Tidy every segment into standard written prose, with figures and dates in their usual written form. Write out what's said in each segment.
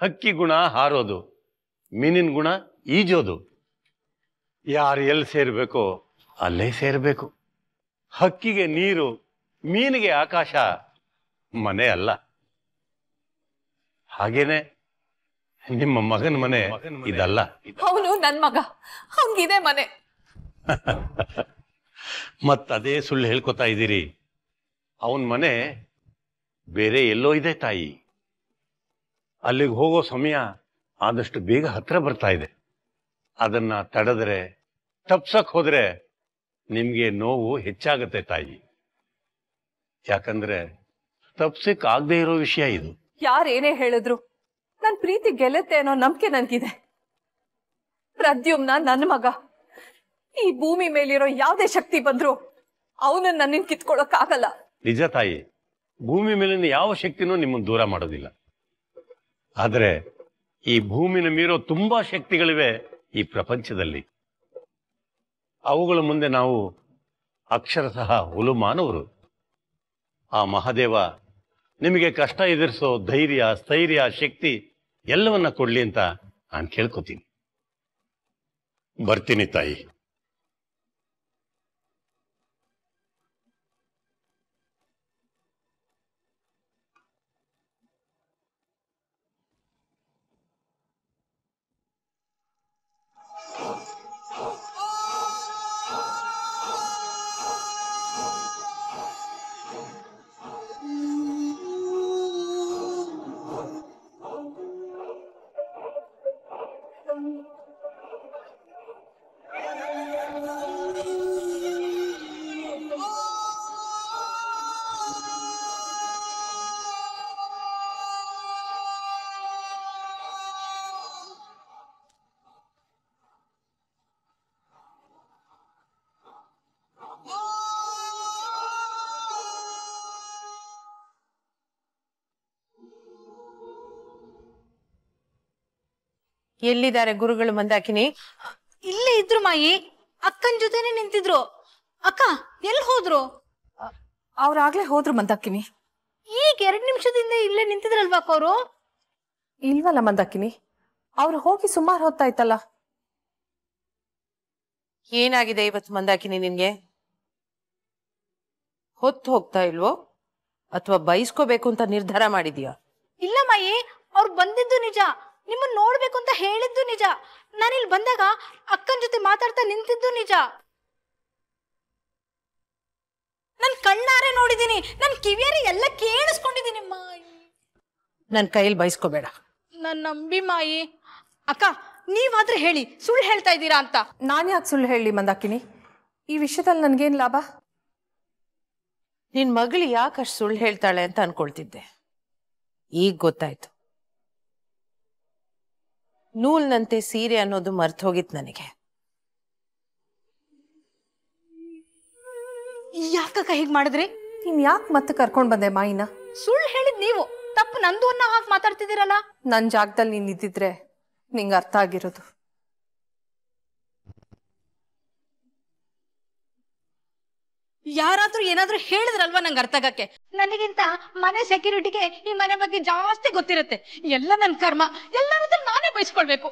ಹಕ್ಕಿ ಗುಣ ಹಾರೋದು, ಮೀನಿನ ಗುಣ ಈಜೋದು. ಯಾರು ಎಲ್ಲಿ ಸೇರಬೇಕೋ ಅಲ್ಲೇ ಸೇರಬೇಕು. ಹಕ್ಕಿಗೆ ನೀರು, ಮೀನಿಗೆ ಆಕಾಶ ಮನೆ ಅಲ್ಲ. ಹಾಗೇನೆ ನಿಮ್ಮ ಮಗನ ಮನೆ ಇದಲ್ಲ. ಅವನು ನನ್ ಮಗ, ಅವನಿಗಿದೆ ಮನೆ. ಮತ್ತದೇ ಸುಳ್ಳು ಹೇಳ್ಕೊತಾ ಇದ್ದೀರಿ. ಅವನ ಮನೆ ಬೇರೆ ಎಲ್ಲೋ ಇದೆ ತಾಯಿ. ಅಲ್ಲಿಗೆ ಹೋಗೋ ಸಮಯ ಆದಷ್ಟು ಬೇಗ ಹತ್ರ ಬರ್ತಾ ಇದೆ. ಅದನ್ನ ತಡೆದ್ರೆ, ತಪ್ಸಕ್ ಹೋದ್ರೆ ನಿಮ್ಗೆ ನೋವು ಹೆಚ್ಚಾಗತ್ತೆ ತಾಯಿ. ಯಾಕಂದ್ರೆ ತಪ್ಸಕ್ ಆಗದೆ ಇರೋ ವಿಷಯ ಇದು. ಯಾರೇನೇ ಹೇಳಿದ್ರು ನನ್ ಪ್ರೀತಿ ಗೆಲ್ಲುತ್ತೆ ಅನ್ನೋ ನಂಬಿಕೆ ನನ್ಗಿದೆ. ಪ್ರದ್ಯುಮ್ನ ನನ್ನ ಮಗ. ಈ ಭೂಮಿ ಮೇಲಿರೋ ಯಾವ್ದೇ ಶಕ್ತಿ ಬಂದ್ರು ಅವನನ್ನ ನನ್ನಿಂದ ಕಿತ್ಕೊಳ್ಳೋಕ್ ಆಗಲ್ಲ. ನಿಜ ತಾಯಿ, ಭೂಮಿ ಮೇಲಿನ ಯಾವ ಶಕ್ತಿನೂ ನಿಮ್ಮನ್ನು ದೂರ ಮಾಡೋದಿಲ್ಲ. ಆದ್ರೆ ಈ ಭೂಮಿನ ಮೀರೋ ತುಂಬಾ ಶಕ್ತಿಗಳಿವೆ ಈ ಪ್ರಪಂಚದಲ್ಲಿ. ಅವುಗಳ ಮುಂದೆ ನಾವು ಅಕ್ಷರಶಃ ಹುಲುಮಾನವರು. ಆ ಮಹಾದೇವ ನಿಮಗೆ ಕಷ್ಟ ಎದುರಿಸೋ ಧೈರ್ಯ, ಸ್ಥೈರ್ಯ, ಶಕ್ತಿ ಎಲ್ಲವನ್ನ ಕೊಡ್ಲಿ ಅಂತ ನಾನು ಕೇಳ್ಕೊತೀನಿ. ಬರ್ತೀನಿ ತಾಯಿ. ಎಲ್ಲಿದ್ದಾರೆ ಗುರುಗಳು ಮಂದಾಕಿನಿ? ಇಲ್ಲೇ ಇದ್ರು ಮಾಯಿ, ಅಕ್ಕನ ಜೊತೆನೆ ನಿಂತಿದ್ರು. ಅಕ್ಕ ಎಲ್ಲಿ ಹೋದ್ರು? ಅವ್ರಾಗ್ಲೇ ಹೋದ್ರು ಮಂದಾಕಿನಿ. ಈಗ 2 ನಿಮಿಷದಿಂದ ಇಲ್ಲೇ ನಿಂತಿದ್ರಲ್ವಾ ಅವರು? ಇಲ್ವಲ್ಲ ಮಂದಾಕಿನಿ, ಅವ್ರು ಹೋಗಿ ಸುಮಾರು ಹೊತ್ತಾಯ್ತಲ್ಲ. ಏನಾಗಿದೆ ಇವತ್ತು ಮಂದಾಕಿನಿ ನಿನ್ಗೆ? ಹೊತ್ತು ಹೋಗ್ತಾ ಇಲ್ವೋ ಅಥವಾ ಬಯಸ್ಕೋಬೇಕು ಅಂತ ನಿರ್ಧಾರ ಮಾಡಿದ್ಯಾ? ಇಲ್ಲ ಮಾಯಿ, ಅವ್ರು ಬಂದಿದ್ದು ನಿಜ, ನಿಮ್ಮನ್ನ ನೋಡ್ಬೇಕು ಅಂತ ಹೇಳಿದ್ದು ನಿಜ. ನಾನಿಲ್ಲಿ ಬಂದಾಗ ಅಕ್ಕನ ಜೊತೆ ಮಾತಾಡ್ತಾ ನಿಂತಿದ್ದು ನಿಜ. ನನ್ ಕಣ್ಣಾರೆ ನೋಡಿದೀನಿ, ನನ್ ಕಿವಿಯಾರೆ ಎಲ್ಲ ಕೇಳಿಸ್ಕೊಂಡಿದೀನಿ ಮಾಯಿ. ನನ್ ಕೈಯಲ್ಲಿ ಬಯಸ್ಕೋಬೇಡ. ನನ್ ನಂಬಿ ಮಾಯಿ. ಅಕ್ಕ ನೀವಾದ್ರೆ ಹೇಳಿ, ಸುಳ್ಳು ಹೇಳ್ತಾ ಇದ್ದೀರಾ ಅಂತ. ನಾನ್ ಯಾಕೆ ಸುಳ್ಳು ಹೇಳಿ ಮಂದಾಕಿನಿ? ಈ ವಿಷಯದಲ್ಲಿ ನನ್ಗೇನ್ ಲಾಭ? ನಿನ್ ಮಗಳು ಯಾಕಷ್ಟು ಸುಳ್ಳು ಹೇಳ್ತಾಳೆ ಅಂತ ಅನ್ಕೊಳ್ತಿದ್ದೆ. ಈಗ ಗೊತ್ತಾಯ್ತು. ನೂಲ್ನಂತೆ ಸೀರೆ ಅನ್ನೋದು ಮರ್ತು ಹೋಗಿತ್ತು ನನಗೆ. ಯಾಕಕ್ಕ ಹೀಗ್ ಮಾಡಿದ್ರಿ? ನೀನ್ ಯಾಕೆ ಮತ್ತೆ ಕರ್ಕೊಂಡ್ ಬಂದೆ ಮಾಯಿನ? ಸುಳ್ಳು ಹೇಳಿದ್ ನೀವು, ತಪ್ಪು ನಂದು ಅನ್ನೋ ಹಾಗೆ ಮಾತಾಡ್ತಿದ್ದೀರಲ್ಲ. ನನ್ ಜಾಗದಲ್ಲಿ ನೀನ್ ಇದ್ದಿದ್ರೆ ನಿಂಗೆ ಅರ್ಥ ಆಗಿರೋದು. ಯಾರಾದ್ರೂ ಏನಾದ್ರೂ ಹೇಳಿದ್ರಲ್ವಾ ನಂಗೆ ಅರ್ಥ ಆಗಕ್ಕೆ. ನನಗಿಂತ ಮನೆ ಸೆಕ್ಯೂರಿಟಿಗೆ ಈ ಮನೆ ಬಗ್ಗೆ ಜಾಸ್ತಿ ಗೊತ್ತಿರುತ್ತೆ. ಎಲ್ಲ ನನ್ ಕರ್ಮ, ಎಲ್ಲಾದ್ರೂ ನಾನೇ ಬಯಸ್ಕೊಳ್ಬೇಕು.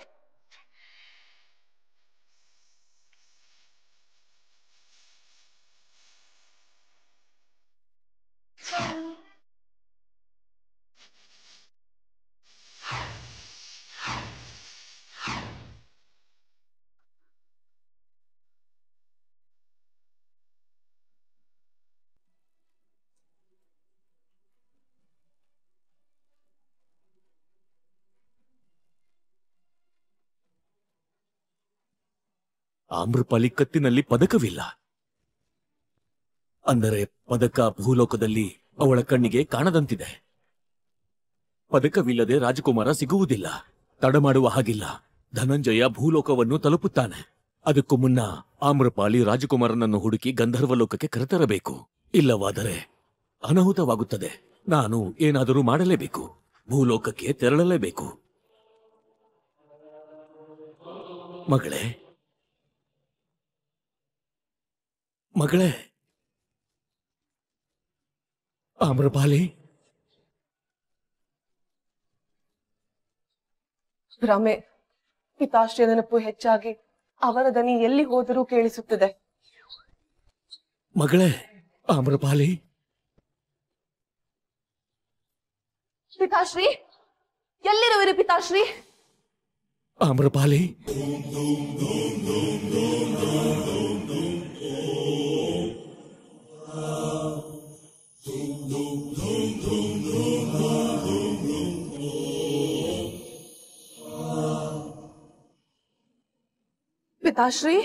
ಆಮ್ರಪಾಲಿ ಕತ್ತಿನಲ್ಲಿ ಪದಕವಿಲ್ಲ. ಅಂದರೆ ಪದಕ ಭೂಲೋಕದಲ್ಲಿ ಅವಳ ಕಣ್ಣಿಗೆ ಕಾಣದಂತಿದೆ. ಪದಕವಿಲ್ಲದೆ ರಾಜಕುಮಾರ ಸಿಗುವುದಿಲ್ಲ. ತಡ ಮಾಡುವ ಹಾಗಿಲ್ಲ. ಧನಂಜಯ ಭೂಲೋಕವನ್ನು ತಲುಪುತ್ತಾನೆ. ಅದಕ್ಕೂ ಮುನ್ನ ಆಮ್ರಪಾಲಿ ರಾಜಕುಮಾರನನ್ನು ಹುಡುಕಿ ಗಂಧರ್ವ ಲೋಕಕ್ಕೆ ಕರೆತರಬೇಕು. ಇಲ್ಲವಾದರೆ ಅನಾಹುತವಾಗುತ್ತದೆ. ನಾನು ಏನಾದರೂ ಮಾಡಲೇಬೇಕು. ಭೂಲೋಕಕ್ಕೆ ತೆರಳಲೇಬೇಕು. ಮಗಳೇ, ಮಗಳೇ, ಆಮ್ರಪಾಲಿ, ಭ್ರಮೆ. ಪಿತಾಶ್ರೀ ನೆನಪು ಹೆಚ್ಚಾಗಿ ಅವರ ದನಿ ಎಲ್ಲಿ ಹೋದರೂ ಕೇಳಿಸುತ್ತದೆ. ಮಗಳೇ ಆಮ್ರಪಾಲಿ, ಪಿತಾಶ್ರೀ ಎಲ್ಲಿರುವಿರಿ ಪಿತಾಶ್ರೀ? ಆಮ್ರಪಾಲಿ, ಪಿತಾಶ್ರೀ,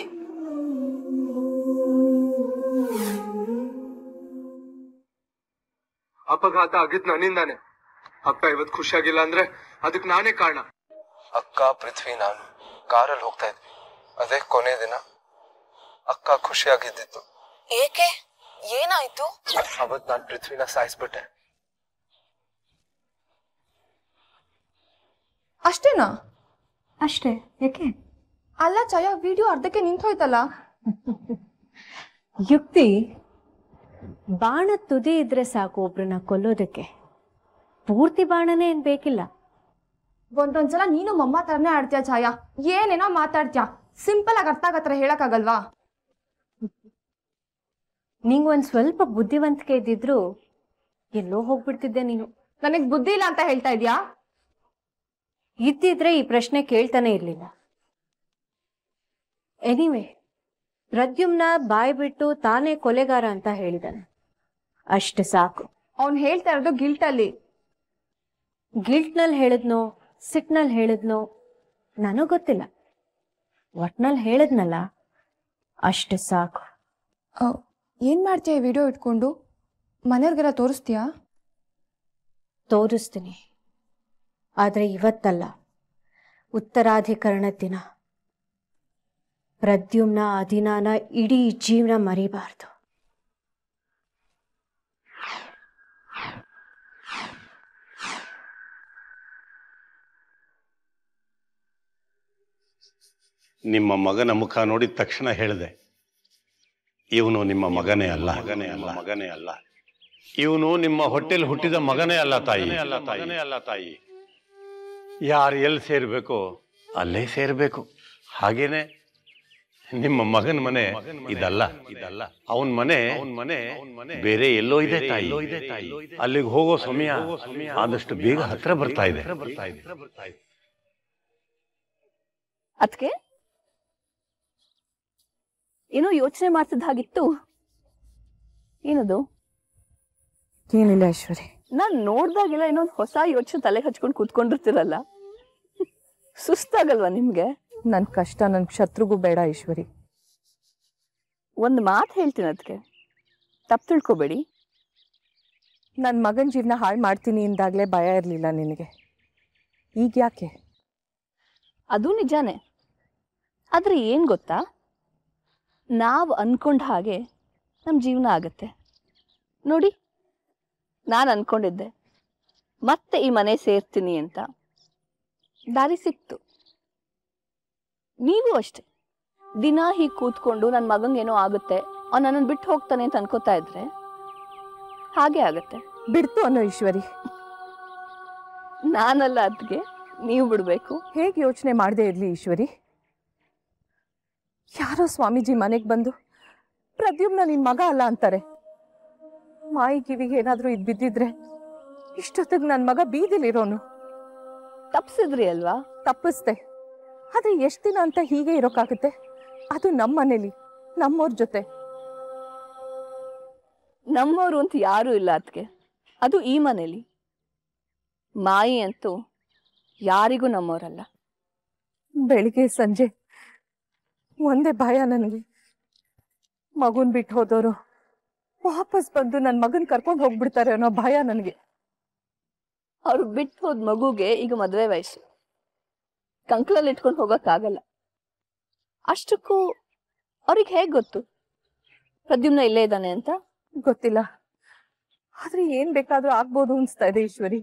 ಅಪಘಾತ ಆಗಿದ್ ನನ್ನಿಂದಾನೆ. ಅಕ್ಕ ಇವತ್ ಖುಷಿಯಾಗಿಲ್ಲ ಅಂದ್ರೆ ಅದಕ್ ನಾನೇ ಕಾರಣ. ಅಕ್ಕ, ಪೃಥ್ವಿ, ನಾನು ಕಾರಲ್ಲಿ ಹೋಗ್ತಾ ಇದ್ವಿ. ಅದೇ ಕೊನೆ ದಿನ ಅಕ್ಕ ಖುಷಿಯಾಗಿದ್ದಿತ್ತು. ಏಕೆ? ಏನಾಯ್ತು? ಅವತ್ ನಾನ್ ಪೃಥ್ವಿನ ಸಾಯಿಸ್ಬಿಟ್ಟೆ. ಅಷ್ಟೇನಾ? ಅಷ್ಟೇ. ಯಾಕೆ? ಅಲ್ಲ ಛಾಯಾ, ವಿಡಿಯೋ ಅರ್ಧಕ್ಕೆ ನಿಂತೋಯ್ತಲ್ಲ. ಯುಕ್ತಿ, ಬಾಣ ತುದಿ ಇದ್ರೆ ಸಾಕು ಒಬ್ರನ್ನ ಕೊಲ್ಲೋದಕ್ಕೆ. ಪೂರ್ತಿ ಬಾಣನೇ ಏನ್ ಬೇಕಿಲ್ಲ. ಒಂದೊಂದ್ಸಲ ನೀನು ಮಮ್ಮ ತರನೇ ಆಡ್ತೀಯ ಛಾಯಾ. ಏನೇನೋ ಮಾತಾಡ್ತೀಯ. ಸಿಂಪಲ್ ಆಗಿ ಅರ್ಥ ಆಗತ್ರ ಹೇಳಕ್ಕಾಗಲ್ವಾ? ನಿಂಗೊಂದ್ ಸ್ವಲ್ಪ ಬುದ್ಧಿವಂತಿಕೆ ಇದ್ದಿದ್ರು ಎಲ್ಲೋ ಹೋಗ್ಬಿಡ್ತಿದ್ದೆ ನೀನು. ನನಗ್ ಬುದ್ಧಿ ಇಲ್ಲ ಅಂತ ಹೇಳ್ತಾ ಇದ್ಯಾ? ಇದ್ದಿದ್ರೆ ಈ ಪ್ರಶ್ನೆ ಕೇಳ್ತಾನೆ ಇರ್ಲಿಲ್ಲ. ಎನಿವೆ, ಪ್ರದ್ಯುಮ್ನ ಬಾಯ್ ಬಿಟ್ಟು ತಾನೇ ಕೊಲೆಗಾರ ಅಂತ ಹೇಳಿದಾನೆ. ಅಷ್ಟು ಸಾಕು. ಅವ್ನು ಹೇಳ್ತಾ ಇರೋದು ಗಿಲ್ಟ್ ಅಲ್ಲಿ. ಗಿಲ್ಟ್ನಲ್ಲಿ ಹೇಳಿದ್ನೋ ಸಿಟ್ನಲ್ಲಿ ಹೇಳಿದ್ನೋ ನನಗ್ ಗೊತ್ತಿಲ್ಲ. ಒಟ್ನಲ್ಲಿ ಹೇಳಿದ್ನಲ್ಲ, ಅಷ್ಟು ಸಾಕು. ಏನ್ ಮಾಡ್ತೀಯ ವಿಡಿಯೋ ಇಟ್ಕೊಂಡು? ಮನೆಯವ್ರಿಗೆಲ್ಲ ತೋರಿಸ್ತೀಯಾ? ತೋರಿಸ್ತೀನಿ, ಆದ್ರೆ ಇವತ್ತಲ್ಲ, ಉತ್ತರಾಧಿಕರಣದ ದಿನ. ಪ್ರದ್ಯುಮ್ನ ಆ ದಿನಾನ ಇಡೀ ಜೀವನ ಮರಿಬಾರ್ದು. ನಿಮ್ಮ ಮಗನ ಮುಖ ನೋಡಿದ ತಕ್ಷಣ ಹೇಳಿದೆ, ಇವನು ನಿಮ್ಮ ಮಗನೇ ಅಲ್ಲ, ಮಗನೇ ಅಲ್ಲ. ಇವನು ನಿಮ್ಮ ಹೊಟ್ಟೆಲ್ ಹುಟ್ಟಿದ ಮಗನೇ ಅಲ್ಲ ತಾಯಿ. ಯಾರು ಎಲ್ಲಿ ಸೇರ್ಬೇಕೋ ಅಲ್ಲೇ ಸೇರ್ಬೇಕು. ಹಾಗೇನೆ ನಿಮ್ಮ ಮಗನ ಮನೆ ಇದಲ್ಲ. ಅವನ್ ಮನೆ ಬೇರೆ ಎಲ್ಲೋ ಇದೆ ತಾಯಿ. ಅಲ್ಲಿಗೆ ಹೋಗೋ ಸಮಯ ಆದಷ್ಟು ಬೇಗ ಹತ್ರ ಬರ್ತಾ ಇದೆ. ಅದಕ್ಕೆ ಏನೋ ಯೋಚನೆ ಮಾಡ್ತಿದ್ದ ಹಾಗಿತ್ತು. ಏನದು? ಏನಿಲ್ಲ ಐಶ್ವರಿ. ನಾನ್ ನೋಡ್ದಾಗೆಲ್ಲ ಏನೊಂದು ಹೊಸ ಯೋಚನೆ ತಲೆ ಹಚ್ಕೊಂಡು ಕೂತ್ಕೊಂಡಿರ್ತಿರಲ್ಲ, ಸುಸ್ತಾಗಲ್ವಾ ನಿಮ್ಗೆ? ನನ್ ಕಷ್ಟ ನನ್ ಶತ್ರುಗೂ ಬೇಡ ಈಶ್ವರಿ. ಒಂದು ಮಾತು ಹೇಳ್ತೀನಿ, ಅದಕ್ಕೆ ತಪ್ಪು ತಿಳ್ಕೊಬೇಡಿ. ನನ್ನ ಮಗನ ಜೀವನ ಹಾಳು ಮಾಡ್ತೀನಿ ಇಂದಾಗಲೇ ಭಯ ಇರಲಿಲ್ಲ ನಿನಗೆ, ಈಗ ಯಾಕೆ? ಅದು ನಿಜಾನೇ. ಆದರೆ ಏನು ಗೊತ್ತಾ, ನಾವು ಅಂದ್ಕೊಂಡ ಹಾಗೆ ನಮ್ಮ ಜೀವನ ಆಗತ್ತೆ ನೋಡಿ. ನಾನು ಅಂದ್ಕೊಂಡಿದ್ದೆ ಮತ್ತೆ ಈ ಮನೆ ಸೇರ್ತೀನಿ ಅಂತ, ದಾರಿ ಸಿಕ್ತು. ನೀವು ಅಷ್ಟೆ, ದಿನ ಹೀಗೆ ಕೂತ್ಕೊಂಡು ನನ್ನ ಮಗಂಗೇನೋ ಆಗುತ್ತೆ, ಅವ್ನು ನನ್ನನ್ನು ಬಿಟ್ಟು ಹೋಗ್ತಾನೆ ಅಂತ ಅನ್ಕೋತಾ ಇದ್ರೆ ಹಾಗೆ ಆಗತ್ತೆ. ಬಿಡ್ತು ಅನ್ನೋ ಈಶ್ವರಿ. ನಾನಲ್ಲ ಅದಕ್ಕೆ, ನೀವು ಬಿಡಬೇಕು. ಹೇಗೆ ಯೋಚನೆ ಮಾಡದೆ ಇರಲಿ ಈಶ್ವರಿ? ಯಾರೋ ಸ್ವಾಮೀಜಿ ಮನೆಗೆ ಬಂದು ಪ್ರದ್ಯುಮ್ನ ನಿನ್ ಮಗ ಅಲ್ಲ ಅಂತಾರೆ. ಮಾಯಿ ಕಿವಿಗೆ ಏನಾದ್ರೂ ಇದ್ ಬಿದ್ದಿದ್ರೆ ಇಷ್ಟೊತ್ತಿಗೆ ನನ್ನ ಮಗ ಬೀದಿಲಿರೋನು. ತಪ್ಪಿಸಿದ್ರಿ ಅಲ್ವಾ? ತಪ್ಪಿಸ್ದೆ, ಆದ್ರೆ ಎಷ್ಟು ದಿನ ಅಂತ ಹೀಗೆ ಇರೋಕ್ಕಾಗುತ್ತೆ? ಅದು ನಮ್ಮ ಮನೇಲಿ, ನಮ್ಮವ್ರ ಜೊತೆ. ನಮ್ಮವರು ಅಂತ ಯಾರೂ ಇಲ್ಲ ಅದಕ್ಕೆ, ಅದು ಈ ಮನೇಲಿ. ಮಾಯಿ ಅಂತೂ ಯಾರಿಗೂ ನಮ್ಮವರಲ್ಲ. ಬೆಳಿಗ್ಗೆ ಸಂಜೆ ಒಂದೇ ಭಯ ನನಗೆ. ಮಗುನ್ ಬಿಟ್ಟು ಹೋದವರು ವಾಪಸ್ ಬಂದು ನನ್ನ ಮಗನ್ ಕರ್ಕೊಂಡು ಹೋಗ್ಬಿಡ್ತಾರೆ ಅನ್ನೋ ಭಯ ನನಗೆ. ಅವ್ರು ಬಿಟ್ಟು ಹೋದ್ ಮಗುಗೆ ಈಗ ಮದುವೆ ವಯಸ್ಸು, ಕಂಕ್ಳಲ್ಲಿ ಇಟ್ಕೊಂಡು ಹೋಗಕ್ಕಾಗಲ್ಲ. ಅಷ್ಟಕ್ಕೂ ಅವ್ರಿಗೆ ಹೇಗೆ ಗೊತ್ತು ಪ್ರದ್ಯುಮ್ನ ಇಲ್ಲೇ ಇದ್ದಾನೆ ಅಂತ? ಗೊತ್ತಿಲ್ಲ, ಆದ್ರೆ ಏನ್ ಬೇಕಾದ್ರೂ ಆಗ್ಬೋದು ಅನ್ಸ್ತಾ ಇದೆ ಈಶ್ವರಿ.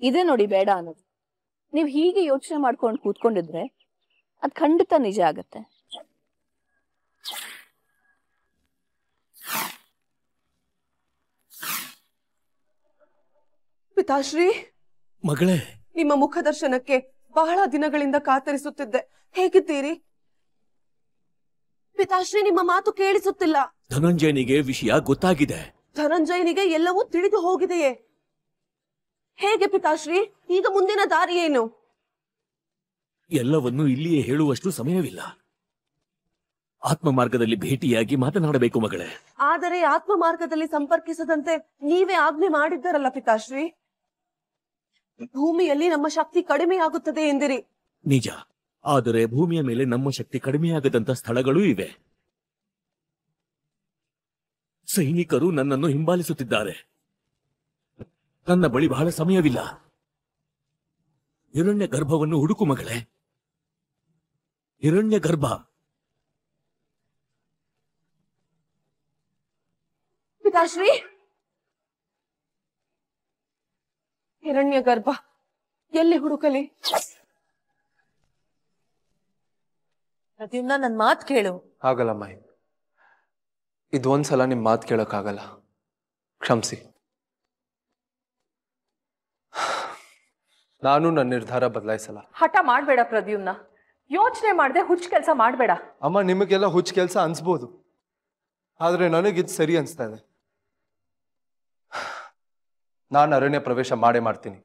ಇದೇ ನೋಡಿ ಬೇಡ ಅನ್ನೋದು. ನೀವು ಹೀಗೆ ಯೋಚನೆ ಮಾಡ್ಕೊಂಡು ಕೂತ್ಕೊಂಡಿದ್ರೆ ಅದು ಖಂಡಿತ ನಿಜ ಆಗತ್ತೆ. ಪಿತಾಶ್ರೀ, ಮಗಳೇ, ನಿಮ್ಮ ಮುಖದರ್ಶನಕ್ಕೆ ಬಹಳ ದಿನಗಳಿಂದ ಕಾತರಿಸುತ್ತಿದ್ದೆ. ಹೇಗಿದ್ದೀರಿ? ಪಿತಾಶ್ರೀ, ನಿಮ್ಮ ಮಾತು ಕೇಳಿಸುತ್ತಿಲ್ಲ. ಧನಂಜಯನಿಗೆ ವಿಷಯ ಗೊತ್ತಾಗಿದೆ. ಧನಂಜಯನಿಗೆ ಎಲ್ಲವೂ ತಿಳಿದು ಹೋಗಿದೆಯೇ? ಹೇಗೆ ಪಿತಾಶ್ರೀ? ಈಗ ಮುಂದಿನ ದಾರಿ ಏನು? ಎಲ್ಲವನ್ನೂ ಇಲ್ಲಿಯೇ ಹೇಳುವಷ್ಟು ಸಮಯವಿಲ್ಲ. ಆತ್ಮ ಮಾರ್ಗದಲ್ಲಿ ಭೇಟಿಯಾಗಿ ಮಾತನಾಡಬೇಕು ಮಗಳೇ. ಆದರೆ ಆತ್ಮ ಮಾರ್ಗದಲ್ಲಿ ಸಂಪರ್ಕಿಸದಂತೆ ನೀವೇ ಆಜ್ಞೆ ಮಾಡಿದ್ದರಲ್ಲ ಪಿತಾಶ್ರೀ. ಭೂಮಿಯಲ್ಲಿ ನಮ್ಮ ಶಕ್ತಿ ಕಡಿಮೆಯಾಗುತ್ತದೆ ಎಂದಿರಿ. ನಿಜ, ಆದರೆ ಭೂಮಿಯ ಮೇಲೆ ನಮ್ಮ ಶಕ್ತಿ ಕಡಿಮೆಯಾಗದಂತ ಸ್ಥಳಗಳೂ ಇವೆ. ಸೈನಿಕರು ನನ್ನನ್ನು ಹಿಂಬಾಲಿಸುತ್ತಿದ್ದಾರೆ. ನನ್ನ ಬಳಿ ಬಹಳ ಸಮಯವಿಲ್ಲ. ಹಿರಣ್ಯ ಗರ್ಭವನ್ನು ಹುಡುಕು ಮಗಳೇ. ಹಿರಣ್ಯ ಗರ್ಭ. ಪಿತಾಶ್ರೀ, ಹಿರಣ್ಯ ಗರ್ಭ ಎಲ್ಲಿ ಹುಡುಕಲಿ? ಪ್ರದ್ಯುಮ್ನ, ನನ್ ಮಾತ್ ಕೇಳು. ಆಗಲ್ಲ ಮಾಯಿ, ಇದೊಂದ್ಸಲ ನಿಮ್ ಮಾತು ಕೇಳಕ್ಕಾಗಲ್ಲ. ಕ್ಷಮಿಸಿ. ನಾನು ನನ್ನ ನಿರ್ಧಾರ ಬದಲಾಯಿಸಲ್ಲ. ಹಠ ಮಾಡ್ಬೇಡ ಪ್ರದ್ಯುಮ್ನ. ಯೋಚನೆ ಮಾಡದೆ ಹುಚ್ಚ ಕೆಲಸ ಮಾಡ್ಬೇಡ. ಅಮ್ಮ, ನಿಮಗೆಲ್ಲ ಹುಚ್ಚ ಕೆಲಸ ಅನ್ಸ್ಬೋದು, ಆದ್ರೆ ನನಗಿದ್ ಸರಿ ಅನ್ಸ್ತಾ ಇದೆ. ನಾನು ಅರಣ್ಯ ಪ್ರವೇಶ ಮಾಡೇ ಮಾಡ್ತೀನಿ.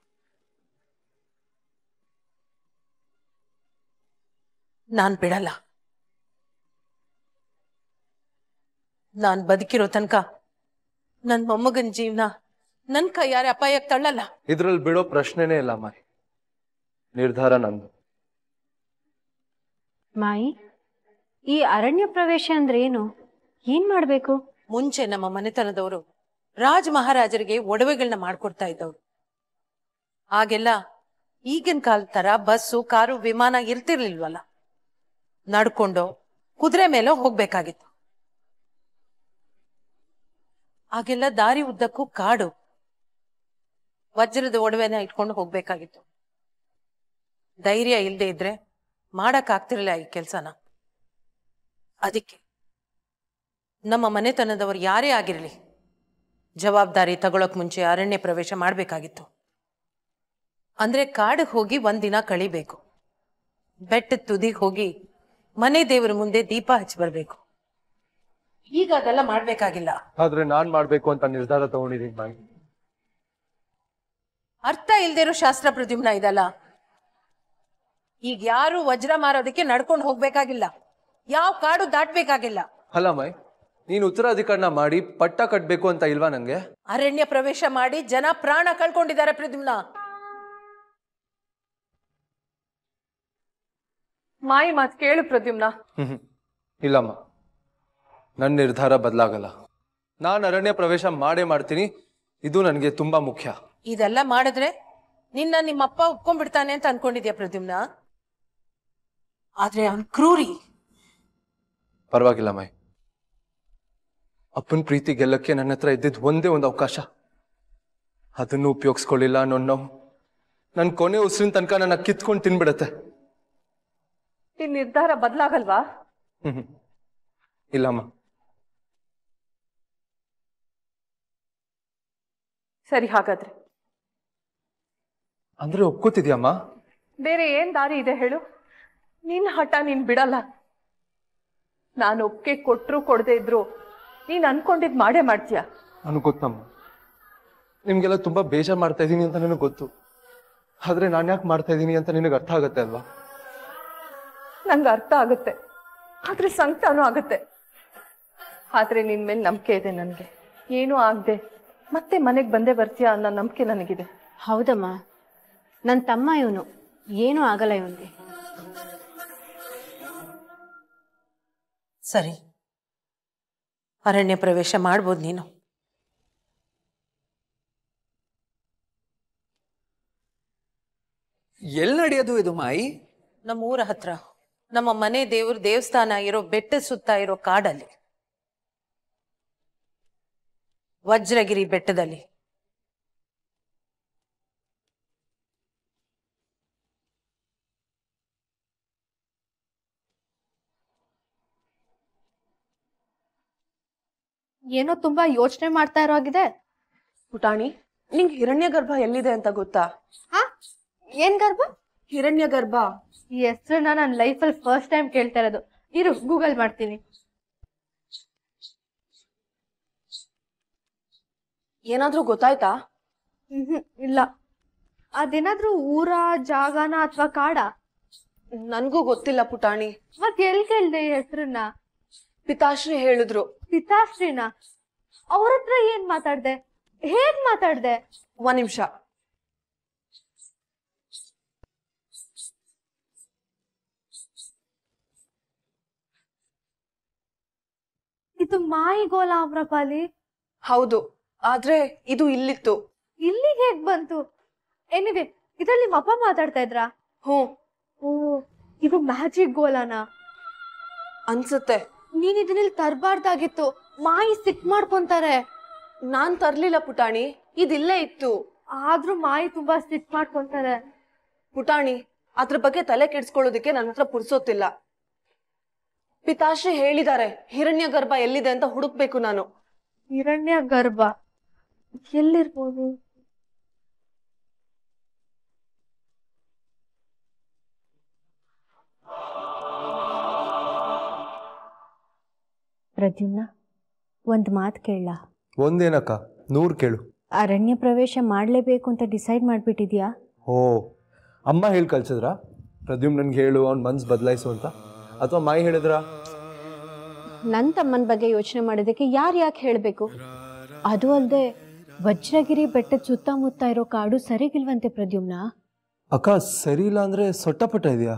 ನಾನ್ ಬಿಡಲ್ಲ. ನಾನ್ ಬದುಕಿರೋ ತನಕ ನನ್ ಮೊಮ್ಮಗನ್ ಜೀವನ ನನ್ ಕೈಯಾರೆ ಅಪಾಯಕ್ಕೆ ತಳ್ಳಲ್ಲ. ಇದ್ರಲ್ಲಿ ಬಿಡೋ ಪ್ರಶ್ನೆನೇ ಇಲ್ಲ ಮಾಯಿ. ನಿರ್ಧಾರ ನಂದು. ಮಾಯಿ, ಈ ಅರಣ್ಯ ಪ್ರವೇಶ ಅಂದ್ರೆ ಏನು? ಏನ್ ಮಾಡ್ಬೇಕು? ಮುಂಚೆ ನಮ್ಮ ಮನೆತನದವರು ರಾಜ ಮಹಾರಾಜರಿಗೆ ಒಡವೆಗಳನ್ನ ಮಾಡ್ಕೊಡ್ತಾ ಇದ್ದವ್ರು. ಆಗೆಲ್ಲ ಈಗಿನ ಕಾಲದ ತರ ಬಸ್ಸು, ಕಾರು, ವಿಮಾನ ಇರ್ತಿರ್ಲಿಲ್ವಲ್ಲ. ನಡ್ಕೊಂಡು ಕುದುರೆ ಮೇಲೆ ಹೋಗ್ಬೇಕಾಗಿತ್ತು. ಆಗೆಲ್ಲ ದಾರಿ ಉದ್ದಕ್ಕೂ ಕಾಡು. ವಜ್ರದ ಒಡವೆನ ಇಟ್ಕೊಂಡು ಹೋಗ್ಬೇಕಾಗಿತ್ತು. ಧೈರ್ಯ ಇಲ್ಲದೆ ಇದ್ರೆ ಮಾಡಕ್ ಆಗ್ತಿರ್ಲಿಲ್ಲ ಈ ಕೆಲ್ಸನ. ಅದಕ್ಕೆ ನಮ್ಮ ಮನೆತನದವರು ಯಾರೇ ಆಗಿರ್ಲಿ, ಜವಾಬ್ದಾರಿ ತಗೊಳಕ್ ಮುಂಚೆ ಅರಣ್ಯ ಪ್ರವೇಶ ಮಾಡ್ಬೇಕಾಗಿತ್ತು. ಅಂದ್ರೆ ಕಾಡಿಗೆ ಹೋಗಿ ಒಂದಿನ ಕಳಿಬೇಕು. ಬೆಟ್ಟದ ತುದಿಗೆ ಹೋಗಿ ಮನೆ ದೇವರ ಮುಂದೆ ದೀಪ ಹಚ್ಚಿ ಬರ್ಬೇಕು. ಈಗ ಅದೆಲ್ಲ ಮಾಡ್ಬೇಕಾಗಿಲ್ಲ. ಆದ್ರೆ ನಾನ್ ಮಾಡ್ಬೇಕು ಅಂತ ನಿರ್ಧಾರ ತಗೊಂಡಿದ್ದೀನಿ ಮಾಯಿ. ಅರ್ಥ ಇಲ್ದೇ ಇರೋ ಶಾಸ್ತ್ರ ಪ್ರದ್ಯುಮ್ನ ಇದಲ್ಲ. ಈಗ ಯಾರು ವಜ್ರ ಮಾರೋದಕ್ಕೆ ನಡ್ಕೊಂಡು ಹೋಗ್ಬೇಕಾಗಿಲ್ಲ. ಯಾವ ಕಾಡು ದಾಟ್ಬೇಕಾಗಿಲ್ಲ. ಅಲ್ಲ ಮಾಯಿ, ನೀನು ಉತ್ತರಾಧಿಕಾರನ ಮಾಡಿ ಪಟ್ಟ ಕಟ್ಬೇಕು ಅಂತ ಇಲ್ವಾ ನಂಗೆ? ಅರಣ್ಯ ಪ್ರವೇಶ ಮಾಡಿ ಜನ ಪ್ರಾಣ ಕಳ್ಕೊಂಡಿದ್ದಾರೆ ಪ್ರದ್ಯುಮ್ನ. ಮಾಯಿ ಮಾತು ಕೇಳು ಪ್ರದ್ಯುಮ್ನ. ಇಲ್ಲಮ್ಮ, ನನ್ನ ನಿರ್ಧಾರ ಬದಲಾಗಲ್ಲ. ನಾನು ಅರಣ್ಯ ಪ್ರವೇಶ ಮಾಡೇ ಮಾಡ್ತೀನಿ. ಇದು ನನಗೆ ತುಂಬಾ ಮುಖ್ಯ. ಇದೆಲ್ಲ ಮಾಡಿದ್ರೆ ನಿಮ್ಮಪ್ಪ ಒಪ್ಕೊಂಡ್ಬಿಡ್ತಾನೆ ಅಂತ ಅನ್ಕೊಂಡಿದ್ಯಾ ಪ್ರದ್ಯುಮ್ನ? ಆದ್ರೆ ಅವ್ನ್ ಕ್ರೂರಿ. ಪರವಾಗಿಲ್ಲ ಮಾಯಿ, ಅಪ್ಪನ ಪ್ರೀತಿ ಗೆಲ್ಲಕ್ಕೆ ನನ್ನ ಹತ್ರ ಇದ್ದಿದ್ದು ಒಂದೇ ಒಂದು ಅವಕಾಶ. ಅದನ್ನು ಉಪಯೋಗಿಸ್ಕೊಳ್ಳಿಲ್ಲ ಅನ್ನೋ ನೋವು ನನ್ನ ಕೊನೆ ಉಸಿರಿನ ತನಕ ನನ್ನ ಕಿತ್ಕೊಂಡು ತಿನ್ಬಿಡತ್ತೆ. ಈ ನಿರ್ಧಾರ ಬದಲಾಗಲ್ವಾ? ಇಲ್ಲಮ್ಮ. ಸರಿ, ಹಾಗಾದ್ರೆ ಅಂದ್ರೆ ಒಪ್ಕೋತಿದ್ಯಮ್ಮ? ಬೇರೆ ಏನ್ ದಾರಿ ಇದೆ ಹೇಳು? ನಿನ್ ಹಠ ನೀನ್ ಬಿಡಲ್ಲ. ನಾನು ಒಪ್ಪಿಗೆ ಕೊಟ್ರು ಕೊಡದೆ ಇದ್ರು ನೀನ್ ಅನ್ಕೊಂಡಿದ್ ಮಾಡೇ ಮಾಡ್ತೀಯ. ನನಗೆ ಗೊತ್ತಮ್ಮ, ನಿಮ್ಗೆಲ್ಲ ತುಂಬಾ ಬೇಜಾರು ಮಾಡ್ತಾ ಇದ್ದೀನಿ ಅಂತ ನನಗೆ ಗೊತ್ತು. ಆದ್ರೆ ನಾನು ಯಾಕೆ ಮಾಡ್ತಾ ಇದ್ದೀನಿ ಅಂತ ನಿನಗೆ ಅರ್ಥ ಆಗತ್ತೆ ಅಲ್ವಾ? ನಂಗೆ ಅರ್ಥ ಆಗುತ್ತೆ, ಆದ್ರೆ ಸಂಕಟನೂ ಆಗುತ್ತೆ. ಆದ್ರೆ ನಿನ್ ಮೇಲೆ ನಂಬಿಕೆ ಇದೆ ನನ್ಗೆ. ಏನೂ ಆಗದೆ ಮತ್ತೆ ಮನೆಗೆ ಬಂದೇ ಬರ್ತೀಯ ಅನ್ನೋ ನಂಬಿಕೆ ನನಗಿದೆ. ಹೌದಮ್ಮ, ನನ್ನ ತಮ್ಮ ಇವನು, ಏನೂ ಆಗಲ್ಲ ಇವನ್ಗೆ. ಸರಿ, ಅರಣ್ಯ ಪ್ರವೇಶ ಮಾಡ್ಬೋದು ನೀನು. ಎಲ್ಲಿ ನಡೆಯೋದು ಇದು ಮಾಯಿ? ನಮ್ಮ ಊರ ಹತ್ರ ನಮ್ಮ ಮನೆ ದೇವ್ರ ದೇವಸ್ಥಾನ ಇರೋ ಬೆಟ್ಟದ ಸುತ್ತ ಇರೋ ಕಾಡಲ್ಲಿ, ವಜ್ರಗಿರಿ ಬೆಟ್ಟದಲ್ಲಿ. ಏನೋ ತುಂಬಾ ಯೋಚನೆ ಮಾಡ್ತಾ ಇರೋ ಆಗಿದೆ. ಪುಟಾಣಿ, ನಿಂಗೆ ಹಿರಣ್ಯ ಗರ್ಭ ಎಲ್ಲಿದೆ ಅಂತ ಗೊತ್ತಾ? ಹಾ, ಏನ್ ಗರ್ಭ? ಹಿರಣ್ಯ ಗರ್ಭ. ಈ ಹೆಸರನ್ನ ನನ್ನ ಲೈಫಲ್ಲಿ ಫಸ್ಟ್ ಟೈಮ್ ಕೇಳ್ತಾ ಇರೋದು. ಇರು ಗೂಗಲ್ ಮಾಡ್ತೀನಿ. ಏನಾದ್ರೂ ಗೊತ್ತಾಯ್ತಾ? ಇಲ್ಲ. ಅದೇನಾದ್ರೂ ಊರ ಜಾಗನ ಅಥವಾ ಕಾಡ? ನನ್ಗೂ ಗೊತ್ತಿಲ್ಲ ಪುಟಾಣಿ. ಮತ್ ಎಲ್ ಕೇಳ್ದೆ ಈ ಹೆಸರನ್ನ? ಪಿತಾಶ್ರೀ ಹೇಳಿದ್ರು. ಪಿತಾಶ್ರೀನ? ಅವ್ರ ಹತ್ರ ಏನ್ ಮಾತಾಡ್ದೆ? ಹೇಗ್ ಮಾತಾಡ್ದೆ? ಒಂದ್ ನಿಮಿಷ. ಇದು ಮಾಯಿಗೋಲ ಆಮ್ರಪಾಲಿ? ಹೌದು, ಆದ್ರೆ ಇದು ಇಲ್ಲಿತ್ತು. ಇಲ್ಲಿಗೆ ಹೇಗ್ ಬಂತು? ಏನಿದೆ ಇದ್ರಲ್ಲಿ ನಿಮ್ಮ ಅಪ್ಪ ಮಾತಾಡ್ತಾ ಇದ್ರಾ? ಹ್ಞೂ. ಓ, ಇದು ಮ್ಯಾಜಿಕ್ ಗೋಲಾನ ಅನ್ಸುತ್ತೆ. ನೀನ್ ಇದನ್ನಿಲ್ಲಿ ತರಬಾರ್ದಾಗಿತ್ತು, ಮಾಯಿ ಸಿಟ್ ಮಾಡ್ಕೊಂತಾರೆ. ನಾನ್ ತರ್ಲಿಲ್ಲ ಪುಟಾಣಿ, ಇದಿಲ್ಲೇ ಇತ್ತು. ಆದ್ರೂ ಮಾಯಿ ತುಂಬಾ ಸಿಟ್ ಮಾಡ್ಕೊಂತಾರೆ. ಪುಟಾಣಿ, ಅದ್ರ ಬಗ್ಗೆ ತಲೆ ಕೆಡ್ಸ್ಕೊಳ್ಳೋದಕ್ಕೆ ನನ್ನ ಹತ್ರ ಪುರ್ಸೋತಿಲ್ಲ. ಪಿತಾಶ್ರೀ ಹೇಳಿದ್ದಾರೆ ಹಿರಣ್ಯ ಗರ್ಭ ಎಲ್ಲಿದೆ ಅಂತ ಹುಡುಕ್ಬೇಕು ನಾನು. ಹಿರಣ್ಯ ಗರ್ಭ ಎಲ್ಲಿರ್ಬೋದು? ಪ್ರದ್ಯುಮ್ನ, ಒಂದು ಮಾತು ಕೇಳ. ಒಂದೇನಕ್ಕ, 100 ಕೇಳು. ಅರಣ್ಯ ಪ್ರವೇಶ ಮಾಡಲೇಬೇಕು ಅಂತ ಡಿಸೈಡ್ ಮಾಡಿಬಿಟ್ಟಿದ್ಯಾ? ಓ, ಅಮ್ಮ ಹೇಳಿ ಕಳ್ಸಿದ್ರಾ ಪ್ರದ್ಯುಮ್ ನನ್ಗೆ ಹೇಳು ಅವ್ನ ಮನ್ಸು ಬದಲಾಯಿಸು ಅಂತ, ಅಥವಾ ಮಾಯಿ ಹೇಳಿದ್ರಾ? ನನ್ನ ತಮ್ಮನ ಬಗ್ಗೆ ಯೋಚನೆ ಮಾಡೋದಕ್ಕೆ ಯಾಕೆ ಹೇಳಬೇಕು? ಅದು ಅಲ್ಲದೆ ವಜ್ರಗಿರಿ ಬೆಟ್ಟದ ಸುತ್ತಮುತ್ತ ಇರೋ ಕಾಡು ಸರಿಗಿಲ್ವಂತೆ ಪ್ರದ್ಯುಮ್ನ. ಅಕ್ಕ, ಸರಿ ಇಲ್ಲ ಅಂದ್ರೆ ಸೊಟ್ಟಪಟ್ಟ ಇದೆಯಾ?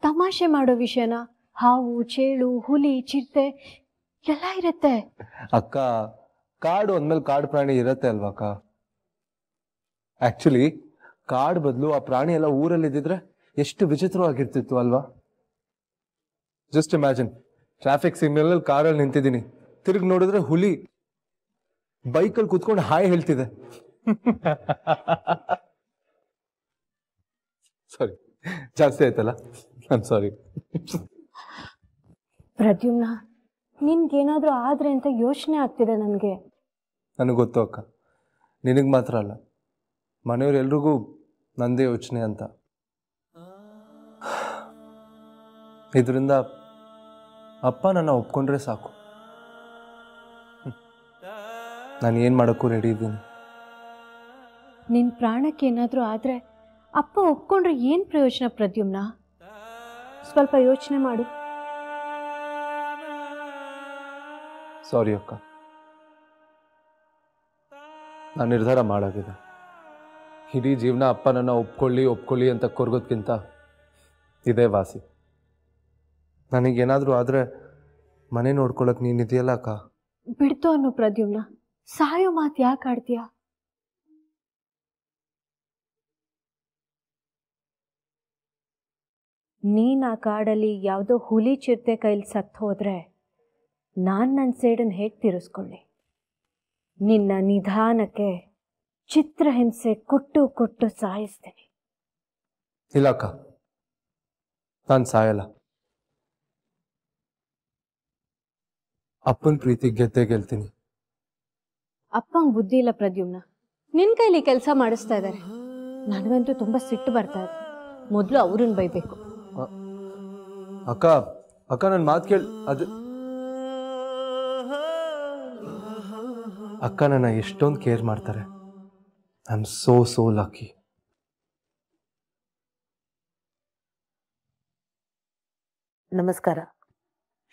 ತಮಾಷೆ ಮಾಡೋ ವಿಷಯನ? ಹಾವು, ಚೇಳು, ಹುಲಿ, ಚಿರತೆ ಎಲ್ಲ ಇರುತ್ತೆ. ಅಕ್ಕ, ಕಾಡು ಅಂದ್ಮೇಲೆ ಕಾಡು ಪ್ರಾಣಿ ಇರತ್ತೆ ಅಲ್ವಾ ಅಕ್ಕ? ಆಕ್ಚುಲಿ ಕಾಡು ಬದಲು ಆ ಪ್ರಾಣಿ ಎಲ್ಲ ಊರಲ್ಲಿ ಇದ್ದಿದ್ರೆ ಎಷ್ಟು ವಿಚಿತ್ರವಾಗಿರ್ತಿತ್ತು ಅಲ್ವಾ? ಜಸ್ಟ್ ಇಮ್ಯಾಜಿನ್, ಟ್ರಾಫಿಕ್ ಸಿಗ್ನಲ್ ಅಲ್ಲಿ ಕಾರಲ್ಲಿ ನಿಂತಿದ್ದೀನಿ, ತಿರುಗಿ ನೋಡಿದ್ರೆ ಹುಲಿ ಬೈಕಲ್ಲಿ ಕುತ್ಕೊಂಡು ಹಾಯ್ ಹೇಳ್ತಿದೆ. ಸಾರಿ, ಜಾಸ್ತಿ ಆಯ್ತಲ್ಲ, ಐಮ್ ಸಾರಿ. ಪ್ರದ್ಯುಮ್ನ, ನಿನ್ಗೇನಾದ್ರೂ ಆದ್ರೆ ಅಂತ ಯೋಚನೆ ಆಗ್ತಿದೆ ನನಗೆ. ನನಗೆ ಗೊತ್ತು ಅಕ್ಕ, ನಿನಗೆ ಮಾತ್ರ ಅಲ್ಲ, ಮನೆಯವ್ರೆಲ್ರಿಗೂ ನಂದೇ ಯೋಚನೆ ಅಂತ. ಇದರಿಂದ ಅಪ್ಪ ನನ್ನ ಒಪ್ಕೊಂಡ್ರೆ ಸಾಕು, ನಾನು ಏನು ಮಾಡೋಕ್ಕೂ ರೆಡಿ ಇದ್ದೀನಿ. ನಿನ್ನ ಪ್ರಾಣಕ್ಕೆ ಏನಾದರೂ ಆದರೆ ಅಪ್ಪ ಒಪ್ಕೊಂಡ್ರೆ ಏನು ಪ್ರಯೋಜನ ಪ್ರದ್ಯುಮ್ನ? ಸ್ವಲ್ಪ ಯೋಚನೆ ಮಾಡು. ಸಾರಿ ಅಕ್ಕ, ನಾನು ನಿರ್ಧಾರ ಮಾಡಾಗಿದೆ. ಇಡೀ ಜೀವನ ಅಪ್ಪ ನನ್ನ ಒಪ್ಕೊಳ್ಳಿ ಅಂತ ಕೊರ್ಗೋದ್ಕಿಂತ ಇದೇ ವಾಸಿ. ನನಗೇನಾದರೂ ಆದರೆ ಮನೆ ನೋಡ್ಕೊಳಕ್ ನೀನಿದೆಯಲ್ಲ ಅಕ್ಕ. ಬಿಡ್ತು ಅನ್ನೋ ಪ್ರದ್ಯುಮ್ನ, ಸಾಯೋ ಮಾತು ಯಾಕೆ ಆಡ್ತೀಯ? ನೀನ್ ಆ ಕಾಡಲ್ಲಿ ಯಾವುದೋ ಹುಲಿ ಚಿರತೆ ಕೈಲಿ ಸತ್ತು ಹೋದ್ರೆ ನಾನು ನನ್ನ ಸೇಡನ್ನು ಹೇಗೆ ತೀರಿಸ್ಕೊಳ್ಳಿ? ನಿನ್ನ ನಿಧಾನಕ್ಕೆ ಚಿತ್ರಹಿಂಸೆ ಕೊಟ್ಟು ಸಾಯಿಸ್ತೀನಿ. ಇಲ್ಲ ಅಕ್ಕ, ನಾನು ಸಾಯಲ್ಲ. ಅಪ್ಪನ ಪ್ರೀತಿ ಗೆಲ್ತೀನಿ. ಅಪ್ಪಂಗೆ ಬುದ್ಧಿ ಇಲ್ಲ ಪ್ರದ್ಯುಮ್ನ, ನಿನ್ನ ಕೈಲಿ ಕೆಲಸ ಮಾಡಿಸ್ತಾ ಇದ್ದಾರೆ. ನನಗಂತೂ ತುಂಬ ಸಿಟ್ಟು ಬರ್ತಾ ಇದೆ. ಮೊದಲು ಅವ್ರನ್ನ ಬೈಬೇಕು. ಅಕ್ಕ ಅಕ್ಕ, ನನ್ನ ಮಾತು ಕೇಳಿ. ಅದು ಅಕ್ಕ ನನ್ನ ಎಷ್ಟೊಂದು ಕೇರ್ ಮಾಡ್ತಾರೆ. I am so lucky. ನಮಸ್ಕಾರ,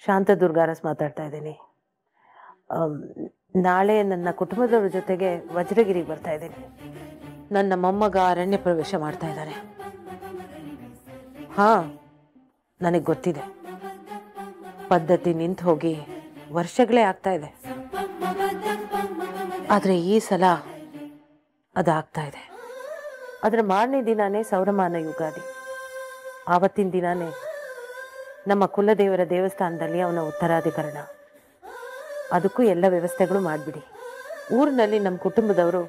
ಶಾಂತದುರ್ಗ ಅರಸ್ ಮಾತಾಡ್ತಾ ಇದ್ದೀನಿ. ನಾಳೆ ನನ್ನ ಕುಟುಂಬದವ್ರ ಜೊತೆಗೆ ವಜ್ರಗಿರಿಗೆ ಬರ್ತಾ ಇದ್ದೀನಿ. ನನ್ನ ಮೊಮ್ಮಗ ಅರಣ್ಯ ಪ್ರವೇಶ ಮಾಡ್ತಾ ಇದ್ದಾನೆ. ಹಾಂ, ನನಗೆ ಗೊತ್ತಿದೆ, ಪದ್ಧತಿ ನಿಂತು ಹೋಗಿ ವರ್ಷಗಳೇ ಆಗ್ತಾ ಇದೆ. ಆದರೆ ಈ ಸಲ ಅದಾಗ್ತಾ ಇದೆ. ಅದರ ಮಾರನೇ ದಿನಾನೇ ಸೌರಮಾನ ಯುಗಾದಿ. ಆವತ್ತಿನ ದಿನಾನೇ ನಮ್ಮ ಕುಲದೇವರ ದೇವಸ್ಥಾನದಲ್ಲಿ ಅವನ ಉತ್ತರಾಧಿಕರಣ. ಅದಕ್ಕೂ ಎಲ್ಲ ವ್ಯವಸ್ಥೆಗಳು ಮಾಡಿಬಿಡಿ. ಊರಿನಲ್ಲಿ ನಮ್ಮ ಕುಟುಂಬದವರು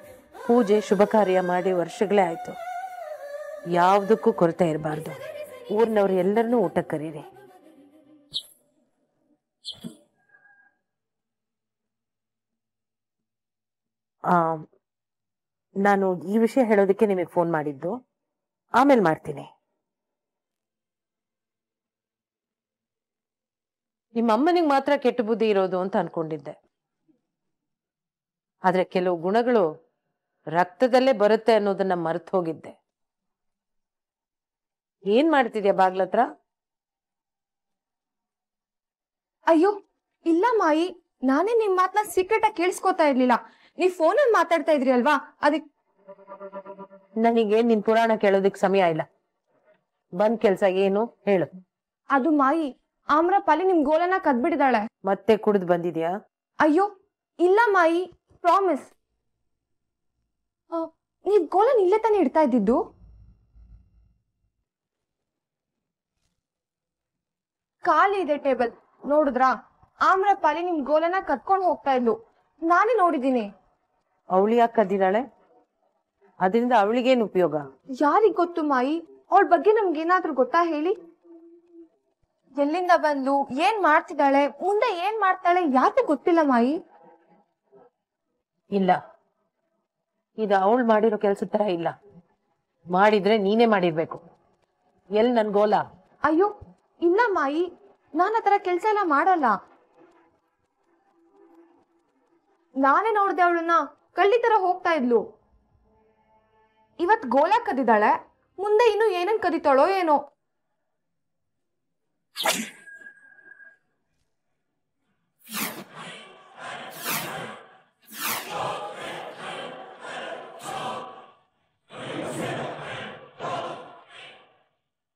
ಪೂಜೆ ಶುಭ ಕಾರ್ಯ ಮಾಡಿ ವರ್ಷಗಳೇ ಆಯಿತು. ಯಾವುದಕ್ಕೂ ಕೊರತೆ ಇರಬಾರ್ದು. ಊರಿನವ್ರು ಎಲ್ಲರನ್ನೂ ಊಟಕ್ಕೆ ಕರೀರಿ. ನಾನು ಈ ವಿಷಯ ಹೇಳೋದಕ್ಕೆ ನಿಮಗೆ ಫೋನ್ ಮಾಡಿದ್ದು. ಆಮೇಲೆ ಮಾಡ್ತೀನಿ. ನಿಮ್ಮ ಅಮ್ಮನಿಗೆ ಮಾತ್ರ ಕೆಟ್ಟ ಬುದ್ಧಿ ಇರೋದು ಅಂತ ಅನ್ಕೊಂಡಿದ್ದೆ. ಆದ್ರೆ ಕೆಲವು ಗುಣಗಳು ರಕ್ತದಲ್ಲೇ ಬರುತ್ತೆ ಅನ್ನೋದನ್ನ ಮರೆತು ಹೋಗಿದ್ದೆ. ಏನ್ ಮಾಡ್ತಿದ್ಯಾ ಬಾಗ್ಲತ್ರ? ಅಯ್ಯೋ ಇಲ್ಲ ಮಾಯಿ, ನಾನೇ ನಿಮ್ ಮಾತನ್ನ ಸೀಕ್ರೆಟ್ ಆಗಿ ಕೇಳಿಸ್ಕೊತಾ ಇರ್ಲಿಲ್ಲ. ನೀವ್ ಫೋನಲ್ಲಿ ಮಾತಾಡ್ತಾ ಇದ್ರಿ ಅಲ್ವಾ, ಅದಕ್ಕೆ. ನನಗೆ ನಿನ್ ಪುರಾಣ ಕೇಳೋದಕ್ ಸಮಯ ಇಲ್ಲ. ಬಂದ್ ಕೆಲ್ಸ ಏನು ಹೇಳು. ಅದು ಮಾಯಿ, ಆಮ್ರಪಾಲಿ ನಿಮ್ ಗೋಲನ ಕದ್ಬಿಟ್ಟಿದಾಳೆ. ಮತ್ತೆ ಕುಡಿದು ಬಂದಿದ್ಯಾ? ಅಯ್ಯೋ ಇಲ್ಲ ಮಾಯಿ, ಪ್ರಾಮಿಸ್. ನೀವ್ ಗೋಲನ್ ಇಲ್ಲೇ ತಾನೇ ಇಡ್ತಾ ಇದ್ದಿದ್ದು? ಖಾಲಿ ಇದೆ ಟೇಬಲ್, ನೋಡಿದ್ರಾ? ಆಮ್ರಪಾಲಿ ನಿಮ್ ಗೋಲನ ಕತ್ಕೊಂಡು ಹೋಗ್ತಾ ಇದ್ಲು, ನಾನೇ ನೋಡಿದ್ದೀನಿ. ಅವಳು ಯಾಕೆ ಕದ್ದಿದ್ದಾಳೆ? ಅದರಿಂದ ಅವಳಿಗೇನು ಉಪಯೋಗ? ಯಾರಿಗ್ ಗೊತ್ತು ಮಾಯಿ, ಅವಳ ಬಗ್ಗೆ ನಮ್ಗೇನಾದ್ರೂ ಗೊತ್ತಾ ಹೇಳಿ? ಎಲ್ಲಿಂದ ಬಂದ್ಲು, ಏನ್ ಮಾಡ್ತಿದ್ದಾಳೆ, ಮುಂದೆ ಏನ್ ಮಾಡ್ತಾಳೆ ಯಾಕೆ ಗೊತ್ತಿಲ್ಲ ಮಾಯಿ. ಇಲ್ಲ, ಇದು ಅವಳು ಮಾಡಿರೋ ಕೆಲ್ಸದ ತರ ಇಲ್ಲ. ಮಾಡಿದ್ರೆ ನೀನೇ ಮಾಡಿರ್ಬೇಕು. ಎಲ್ ನನ್ ಗೋಲ? ಅಯ್ಯೋ ಇಲ್ಲ ಮಾಯಿ, ನಾನು ಆ ತರ ಕೆಲ್ಸ ಎಲ್ಲ ಮಾಡಲ್ಲ. ನಾನೇ ನೋಡ್ದೆ ಅವಳನ್ನ ಕಳ್ಳಿ ತರ ಹೋಗ್ತಾ ಇದ್ಲು. ಇವತ್ ಗೋಲ ಕದಿದ್ದಾಳೆ, ಮುಂದೆ ಇನ್ನು ಏನನ್ ಕದಿತಾಳೋ ಏನೋ.